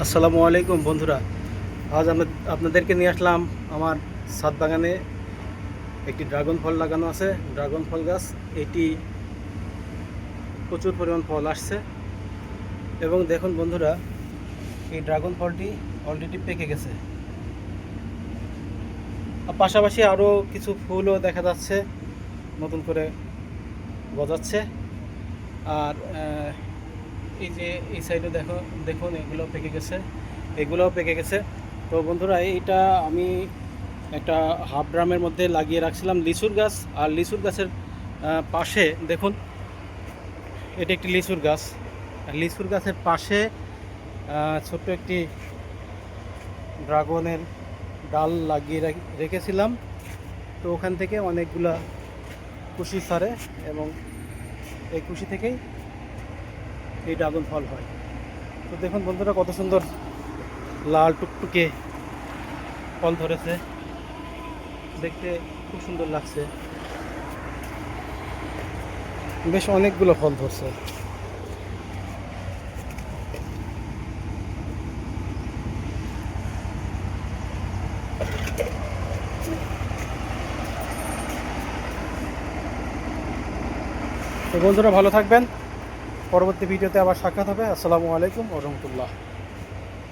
আসসালামু আলাইকুম বন্ধুরা। আজ আমরা আপনাদেরকে নিয়ে আসলাম আমার ছাদ বাগানে একটি ড্রাগন ফল লাগানো আছে। ড্রাগন ফল গাছ এটি প্রচুর পরিমাণ ফল আসছে এবং দেখুন বন্ধুরা, এই ড্রাগন ফলটি অলরেডি পেকে গেছে। আর পাশাপাশি আরও কিছু ফুলও দেখা যাচ্ছে, নতুন করে গজাচ্ছে। আর এই যে এই সাইডে দেখুন এগুলোও পেকে গেছে, এগুলোও পেকে গেছে। তো বন্ধুরা, এইটা আমি একটা হাফ ড্রামের মধ্যে লাগিয়ে রাখছিলাম লিচুর গাছ। আর লিচুর গাছের পাশে দেখুন, এটা একটি লিচুর গাছ। আর লিচুর গাছের পাশে ছোট্ট একটি ড্রাগনের ডাল লাগিয়ে রেখেছিলাম। তো ওখান থেকে অনেকগুলা কুশি ছাড়ে এবং এই কুশি থেকেই এই ড্রাগন ফল হয়। তো দেখুন বন্ধুরা, কত সুন্দর লাল টুকটুকে ফল ধরেছে, দেখতে খুব সুন্দর লাগছে। বেশ অনেকগুলো ফল ধরছে। তো বন্ধুরা, ভালো থাকবেন। পরবর্তী ভিডিওতে আবার সাক্ষাৎ হবে। আসসালামু আলাইকুম ওয়া রাহমাতুল্লাহ।